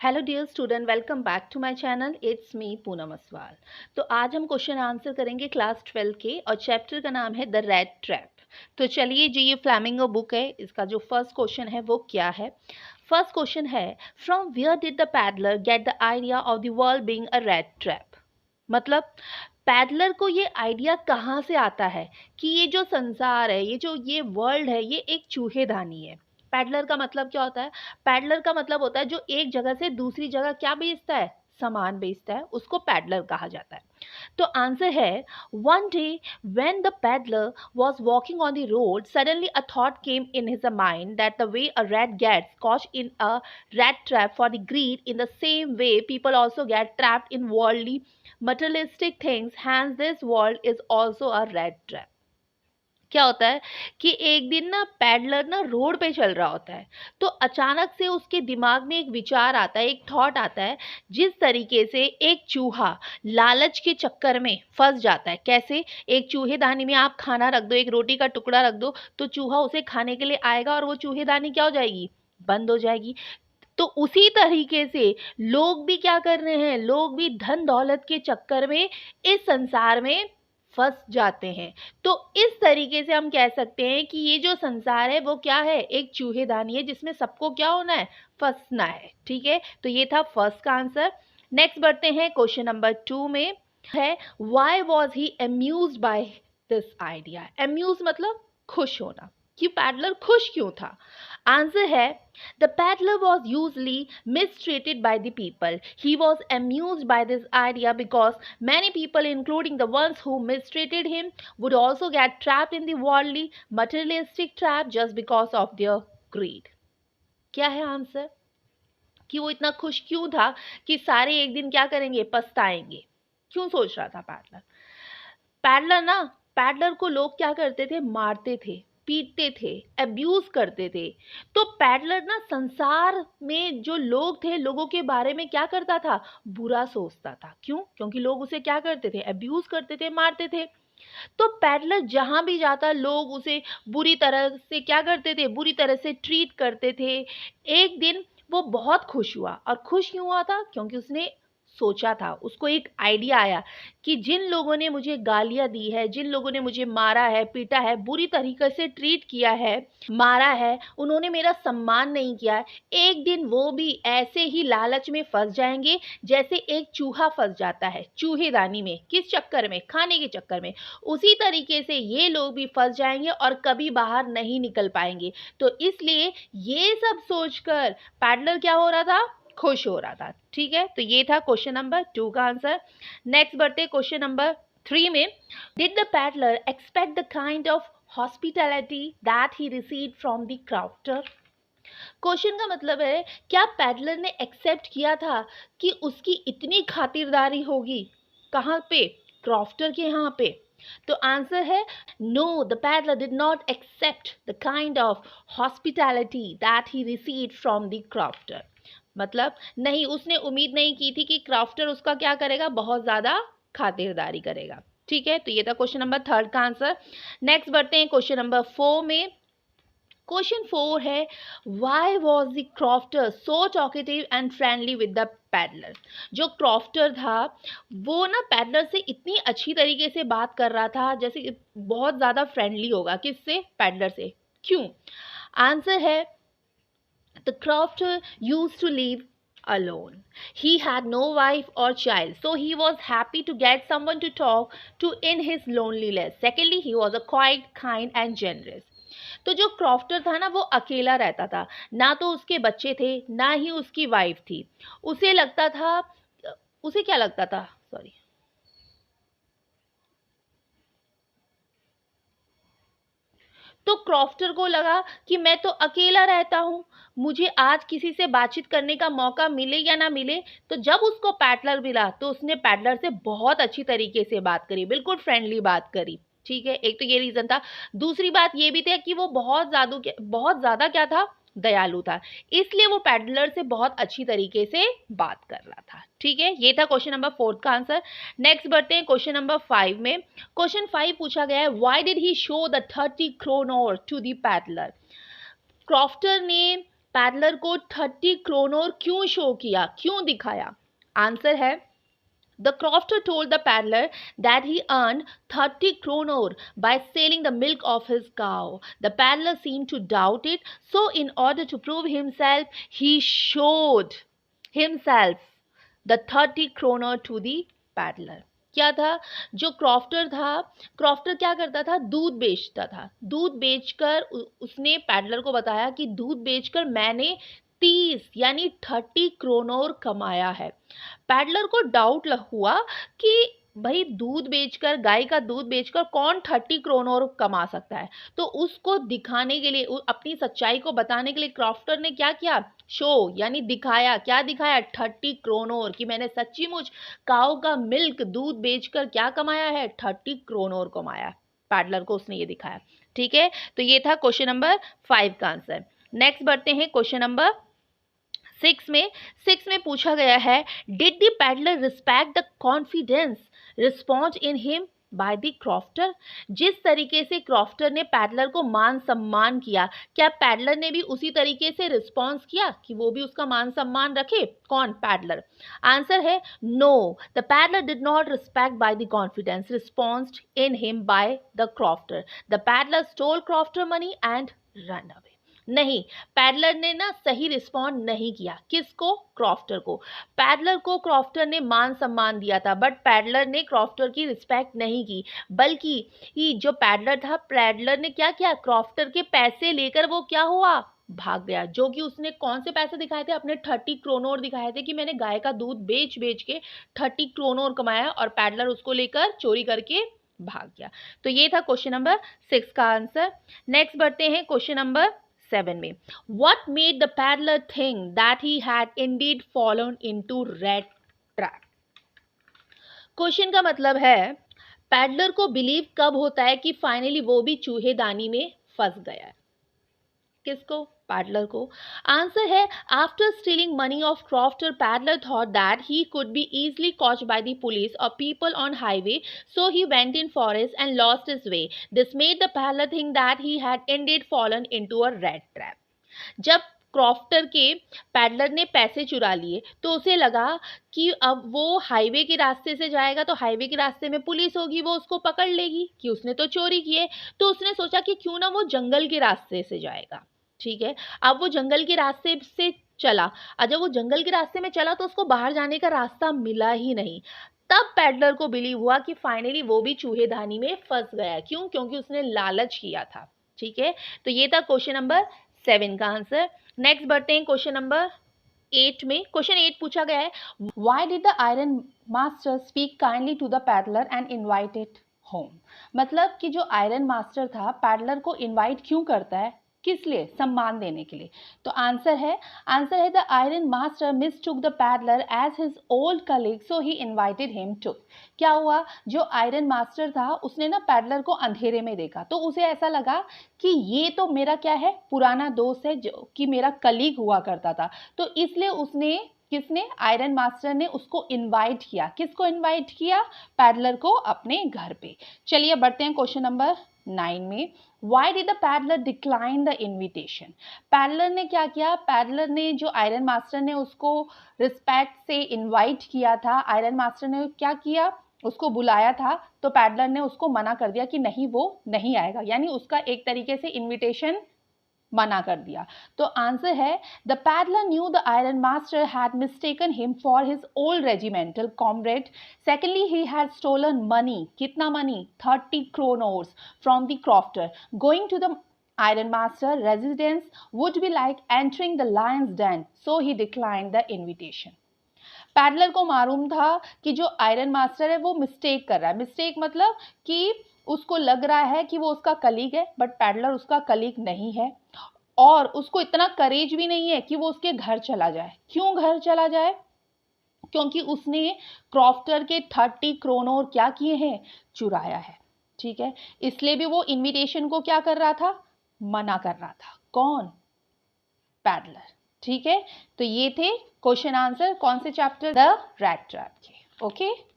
Hello dear student, welcome back to my channel. It's me Poonam Aswal. तो आज हम question answer करेंगे क्लास 12 के और चैप्टर का नाम है द रेड ट्रैप। तो चलिए जी, ये फ्लैमिंगो बुक है, इसका जो फर्स्ट क्वेश्चन है वो क्या है। फर्स्ट क्वेश्चन है, from where did the peddler get the idea of the world being a red trap. मतलब पैडलर को ये आइडिया कहाँ से आता है कि ये जो संसार है, ये वर्ल्ड है, ये एक चूहेदानी है। पैडलर का मतलब क्या होता है? पैडलर का मतलब होता है जो एक जगह से दूसरी जगह क्या बेचता है, सामान बेचता है, उसको पैडलर कहा जाता है। तो आंसर है, one day when the peddler was walking on the road, suddenly a thought came in his mind that the way a rat gets caught in a rat trap for the greed, in the same way people also get trapped in worldly materialistic things, hence this world is also a rat trap। क्या होता है कि एक दिन ना peddler ना road पे चल रहा होता है, तो अचानक से उसके दिमाग में एक विचार आता है, एक थॉट आता है। जिस तरीके से एक चूहा लालच के चक्कर में फंस जाता है। कैसे? एक चूहेदानी में आप खाना रख दो, एक रोटी का टुकड़ा रख दो, तो चूहा उसे खाने के लिए आएगा और वो चूहेदानी क्या हो जाएगी, बंद हो जाएगी। तो उसी तरीके से लोग भी क्या कर रहे हैं, लोग भी धन दौलत के चक्कर में इस संसार में फंस जाते हैं। तो इस तरीके से हम कह सकते हैं कि ये जो संसार है वो क्या है, एक चूहेदानी है जिसमें सबको क्या होना है, फंसना है। ठीक है, तो ये था फर्स्ट का आंसर। नेक्स्ट बढ़ते हैं क्वेश्चन नंबर 2 में है, why was he amuse by this idea. Amuse मतलब खुश होना, कि पैडलर खुश क्यों था। आंसर है, the peddler was usually mistreated by the people. He was amused by this idea because many people, including the ones who mistreated him, would also get trapped in the worldly, materialistic trap just because of their greed. क्या है answer? कि वो इतना खुश क्यों था कि सारे एक दिन क्या करेंगे, पछताएंगे। क्यों सोच रहा था पैडलर? पैडलर ना, पैडलर को लोग क्या करते थे, मारते थे, पीटते थे, अब्यूज करते थे। तो पैडलर ना संसार में जो लोग थे, लोगों के बारे में क्या करता था, बुरा सोचता था। क्यों? क्योंकि लोग उसे क्या करते थे, अब्यूज करते थे, मारते थे। तो पैडलर जहां भी जाता, लोग उसे बुरी तरह से क्या करते थे, बुरी तरह से ट्रीट करते थे। एक दिन वो बहुत खुश हुआ, और खुश क्यों हुआ था, क्योंकि उसने सोचा था, उसको एक आइडिया आया कि जिन लोगों ने मुझे गालियां दी है, जिन लोगों ने मुझे मारा है, पीटा है, बुरी तरीके से ट्रीट किया है, मारा है, उन्होंने मेरा सम्मान नहीं किया है, एक दिन वो भी ऐसे ही लालच में फंस जाएंगे जैसे एक चूहा फंस जाता है चूहेदानी में। किस चक्कर में? खाने के चक्कर में। उसी तरीके से ये लोग भी फंस जाएंगे और कभी बाहर नहीं निकल पाएंगे। तो इसलिए ये सब सोचकर पैडलर क्या हो रहा था, खुश हो रहा था। ठीक है, तो ये था क्वेश्चन नंबर 2 का आंसर। नेक्स्ट बढ़ते क्वेश्चन नंबर 3 में, did the peddler expect the kind of hospitality that he received from the crafter. Question का मतलब है, क्या पैडलर ने एक्सेप्ट किया था कि उसकी इतनी खातिरदारी होगी, कहाँ पे, क्राफ्टर के यहाँ पे। तो आंसर है, no, the peddler did not accept the kind of hospitality that he received from the crafter. मतलब नहीं, उसने उम्मीद नहीं की थी कि क्राफ्टर उसका क्या करेगा, बहुत ज्यादा खातिरदारी करेगा। ठीक है, तो ये था क्वेश्चन नंबर 3 का आंसर। नेक्स्ट बढ़ते हैं क्वेश्चन नंबर 4 में। क्वेश्चन 4 है, why was the crofter so talkative and friendly with the peddler. जो क्रॉफ्टर था वो ना पैडलर से इतनी अच्छी तरीके से बात कर रहा था जैसे कि बहुत ज़्यादा फ्रेंडली होगा। किससे? पैडलर से। क्यों? आंसर है, the crofter used to live alone. He had no wife or child, so he was happy to get someone to talk to in his loneliness. Secondly, he was a quite kind and generous. तो जो crofter था ना, वो अकेला रहता था, ना तो उसके बच्चे थे, ना ही उसकी वाइफ थी। उसे लगता था, उसे क्या लगता था, सॉरी, तो क्रॉफ्टर को लगा कि मैं तो अकेला रहता हूँ, मुझे आज किसी से बातचीत करने का मौका मिले या ना मिले। तो जब उसको पैडलर मिला तो उसने पैडलर से बहुत अच्छी तरीके से बात करी, बिल्कुल फ्रेंडली बात करी। ठीक है, एक तो ये रीजन था। दूसरी बात ये भी थी कि वो बहुत ज्यादा क्या था, दयालु था, इसलिए वो पैडलर से बहुत अच्छी तरीके से बात कर रहा था। ठीक है, ये था क्वेश्चन नंबर 4 का आंसर। नेक्स्ट बढ़ते हैं क्वेश्चन नंबर 5 में। क्वेश्चन 5 पूछा गया है, why did he show the 30 kronor to the peddler. Crofter ने पैडलर को 30 क्रोनोर क्यों शो किया, क्यों दिखाया? आंसर है The crofter told the peddler that he earned 30 kronor by selling the milk of his cow. The peddler seemed to doubt it, so in order to prove himself, he showed himself the 30 kronor to the peddler. क्या था? जो crofter था, crofter क्या करता था? दूध बेचता था। दूध बेचकर उसने पैडलर को बताया कि दूध बेचकर मैंने 30 यानी 30 क्रोनोर कमाया है। पैडलर को डाउट हुआ कि भाई दूध बेचकर, गाय का दूध बेचकर कौन 30 क्रोनोर कमा सकता है। तो उसको दिखाने के लिए, अपनी सच्चाई को बताने के लिए क्रॉफ्टर ने क्या किया? शो यानी दिखाया। क्या दिखाया? 30 क्रोनोर, कि मैंने सच्ची मुच काऊ का मिल्क, दूध बेचकर क्या कमाया है? 30 क्रोनोर कमाया। पैडलर को उसने ये दिखाया। ठीक है, तो ये था क्वेश्चन नंबर 5 का आंसर। नेक्स्ट बढ़ते हैं क्वेश्चन नंबर 6 में पूछा गया है, did the peddler respect the confidence response in him by the crofter? जिस तरीके से क्रॉफ्टर ने पैडलर को मान सम्मान किया, क्या पैडलर ने भी उसी तरीके से रिस्पॉन्स किया कि वो भी उसका मान सम्मान रखे? कौन? पैडलर। आंसर है no, the peddler did not respect by the confidence response in him by the crofter. The peddler stole crofter money and run away. नहीं, पैडलर ने ना सही रिस्पॉन्ड नहीं किया। किसको? क्रॉफ्टर को। पैडलर को क्रॉफ्टर ने मान सम्मान दिया था, बट पैडलर ने क्रॉफ्टर की रिस्पेक्ट नहीं की, बल्कि जो पैडलर था, पैडलर ने क्या किया? क्रॉफ्टर के पैसे लेकर वो क्या हुआ? भाग गया। जो कि उसने कौन से पैसे दिखाए थे? अपने 30 क्रोनोर दिखाए थे कि मैंने गाय का दूध बेच बेच के 30 क्रोनोर कमाया, और पैडलर उसको लेकर चोरी करके भाग गया। तो ये था क्वेश्चन नंबर 6 का आंसर। नेक्स्ट बढ़ते हैं क्वेश्चन नंबर 7 में। What made the peddler think that he had indeed fallen into rat trap? Question का मतलब है, पैडलर को बिलीव कब होता है कि फाइनली वो भी चूहेदानी में फंस गया है? किसको? पैडलर को। आंसर है, after stealing money of crofter, peddler thought that he could be easily caught by the police और people on highway, so he went in forest and lost his way. This made the peddler think that he had indeed fallen into a rat trap. जब crofter के peddler ने पैसे चुरा लिए, तो उसे लगा कि अब वो हाईवे के रास्ते से जाएगा तो हाईवे के रास्ते में पुलिस होगी, वो उसको पकड़ लेगी कि उसने तो चोरी की है। तो उसने सोचा कि क्यों ना वो जंगल के रास्ते से जाएगा। ठीक है, अब वो जंगल के रास्ते से चला, और जब वो जंगल के रास्ते में चला तो उसको बाहर जाने का रास्ता मिला ही नहीं। तब पैडलर को बिलीव हुआ कि फाइनली वो भी चूहेदानी में फंस गया। क्यों? क्योंकि उसने लालच किया था। ठीक है, तो ये था क्वेश्चन नंबर 7 का आंसर। नेक्स्ट बढ़ते हैं क्वेश्चन नंबर 8 में। क्वेश्चन 8 पूछा गया है, why did the iron master speak kindly to the peddler and invited home? मतलब कि जो आयरन मास्टर था, पैडलर को इनवाइट क्यों करता है? किस लिए? सम्मान देने के लिए। तो आंसर है the iron master mistook the peddler as his old colleague, so he invited him too. क्या हुआ? जो आयरन मास्टर था, उसने ना पैडलर को अंधेरे में देखा, तो उसे ऐसा लगा कि ये तो मेरा क्या है? पुराना दोस्त है, जो कि मेरा कलीग हुआ करता था। तो इसलिए उसने, किसने? आयरन मास्टर ने उसको इनवाइट किया। किसको इनवाइट किया? पैडलर को अपने घर पे। चलिए बढ़ते हैं क्वेश्चन नंबर 9 में। Why did the peddler decline the invitation? Peddler ने क्या किया? पैडलर ने, जो आयरन मास्टर ने उसको रिस्पेक्ट से इनवाइट किया था, आयरन मास्टर ने क्या किया? उसको बुलाया था, तो पैडलर ने उसको मना कर दिया कि नहीं, वो नहीं आएगा, यानी उसका एक तरीके से इनविटेशन मना कर दिया। तो आंसर है, the peddler knew the iron master had mistaken him for his old regimental comrade. Secondly, he had stolen money. कितना money? 30 kronors from the crofter. Going to the iron master residence would be like entering the lion's den, so he declined the invitation. Peddler को मालूम था कि जो iron master है वो mistake कर रहा है। मिस्टेक मतलब कि उसको लग रहा है कि वो उसका कलीग है, बट पैडलर उसका कलीग नहीं है, और उसको इतना करेज भी नहीं है कि वो उसके घर चला जाए। क्यों घर चला जाए? क्योंकि उसने क्रॉफ्टर के 30 क्रोनोर क्या किए हैं? चुराया है। ठीक है, इसलिए भी वो इनविटेशन को क्या कर रहा था? मना कर रहा था। कौन? पैडलर। ठीक है, तो ये थे क्वेश्चन आंसर कौन से चैप्टर? द रैट ट्रैप के। ओके।